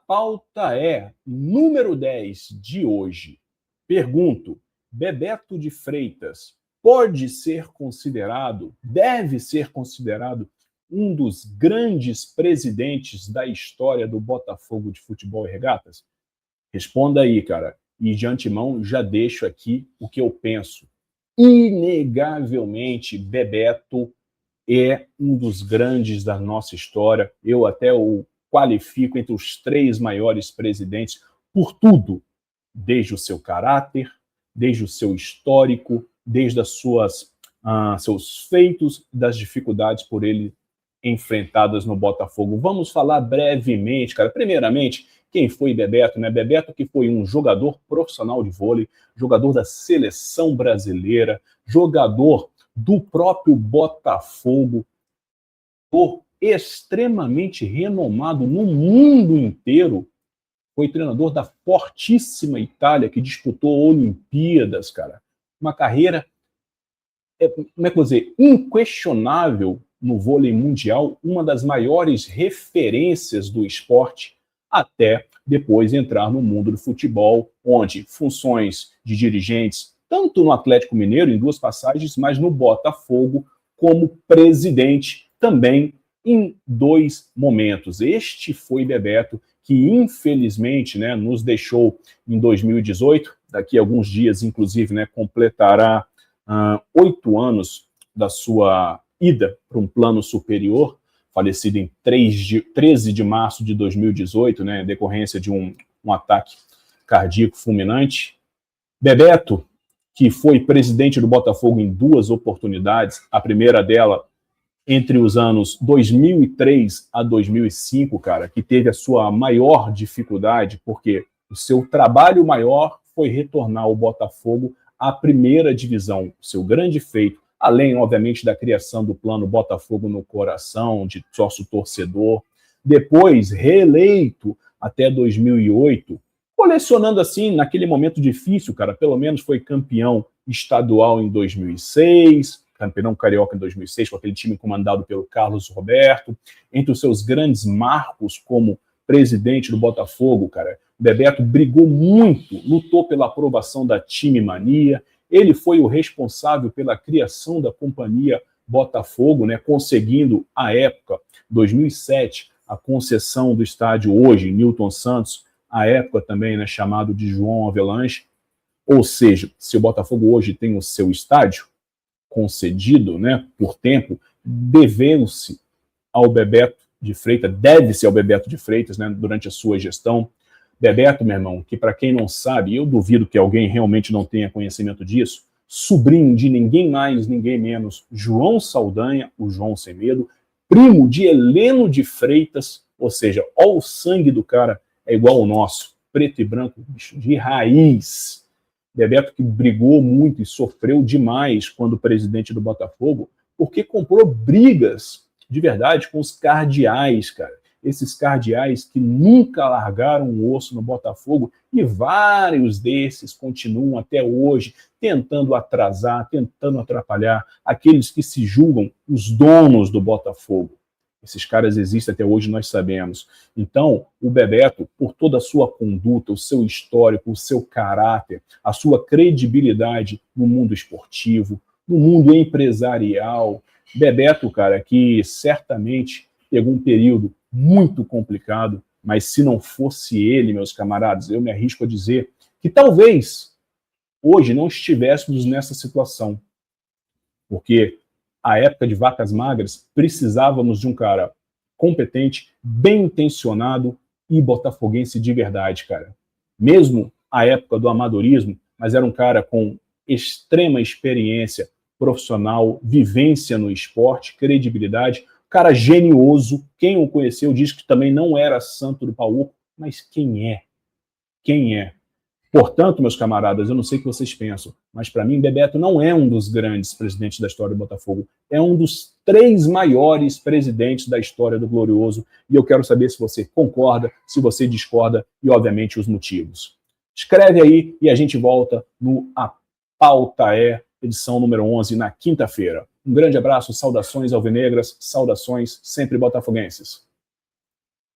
pauta é número 10 de hoje. Pergunto: Bebeto de Freitas pode ser considerado, deve ser considerado um dos grandes presidentes da história do Botafogo de Futebol e Regatas? Responda aí, cara. E de antemão já deixo aqui o que eu penso. Inegavelmente, Bebeto é um dos grandes da nossa história. Eu até o qualifico entre os 3 maiores presidentes por tudo, desde o seu caráter, desde o seu histórico, desde as seus feitos, das dificuldades por ele enfrentadas no Botafogo. Vamos falar brevemente, cara. Primeiramente, quem foi Bebeto, né? Bebeto, que foi um jogador profissional de vôlei, jogador da seleção brasileira, jogador do próprio Botafogo, extremamente renomado no mundo inteiro. Foi treinador da fortíssima Itália, que disputou Olimpíadas, cara. Uma carreira, como é que eu vou dizer, inquestionável no vôlei mundial, uma das maiores referências do esporte, até depois entrar no mundo do futebol, onde funções de dirigentes, tanto no Atlético Mineiro, em 2 passagens, mas no Botafogo, como presidente também em 2 momentos. Este foi Bebeto, que infelizmente, né, nos deixou em 2018, daqui a alguns dias, inclusive, né, completará 8 anos da sua ida para um plano superior, falecido em 13 de março de 2018, né, em decorrência de um ataque cardíaco fulminante. Bebeto, que foi presidente do Botafogo em 2 oportunidades, a primeira dela entre os anos 2003 a 2005, cara, que teve a sua maior dificuldade, porque o seu trabalho maior foi retornar ao Botafogo à primeira divisão, seu grande feito, além, obviamente, da criação do plano Botafogo no Coração, de sócio-torcedor, depois reeleito até 2008, colecionando assim, naquele momento difícil, cara, pelo menos foi campeão estadual em 2006, campeão carioca em 2006, com aquele time comandado pelo Carlos Roberto. Entre os seus grandes marcos como presidente do Botafogo, cara, Bebeto brigou muito, lutou pela aprovação da Time Mania, ele foi o responsável pela criação da companhia Botafogo, né, conseguindo, à época, 2007, a concessão do estádio hoje, Newton Santos, à época também, né, chamado de João Avelange. Ou seja, se o Botafogo hoje tem o seu estádio concedido, né, por tempo, deveu-se ao Bebeto de Freitas, deve-se ao Bebeto de Freitas, né, durante a sua gestão. Bebeto, meu irmão, que para quem não sabe, eu duvido que alguém realmente não tenha conhecimento disso, sobrinho de ninguém mais, ninguém menos, João Saldanha, o João Sem Medo, primo de Heleno de Freitas, ou seja, ó, o sangue do cara é igual ao nosso, preto e branco, bicho, de raiz. Bebeto que brigou muito e sofreu demais quando presidente do Botafogo, porque comprou brigas de verdade com os cardeais, cara. Esses cardeais que nunca largaram o osso no Botafogo, e vários desses continuam até hoje tentando atrasar, tentando atrapalhar aqueles que se julgam os donos do Botafogo. Esses caras existem até hoje, nós sabemos. Então, o Bebeto, por toda a sua conduta, o seu histórico, o seu caráter, a sua credibilidade no mundo esportivo, no mundo empresarial, Bebeto, cara, que certamente pegou um período muito complicado, mas se não fosse ele, meus camaradas, eu me arrisco a dizer que talvez hoje não estivéssemos nessa situação. Porque a época de vacas magras, precisávamos de um cara competente, bem intencionado e botafoguense de verdade, cara. Mesmo a época do amadorismo, mas era um cara com extrema experiência profissional, vivência no esporte, credibilidade, cara genioso. Quem o conheceu diz que também não era santo do pau, mas quem é? Quem é? Portanto, meus camaradas, eu não sei o que vocês pensam, mas para mim, Bebeto não é um dos grandes presidentes da história do Botafogo, é um dos 3 maiores presidentes da história do Glorioso, e eu quero saber se você concorda, se você discorda, e obviamente os motivos. Escreve aí e a gente volta no A Pauta É, edição número 11, na quinta-feira. Um grande abraço, saudações alvinegras, saudações sempre botafoguenses.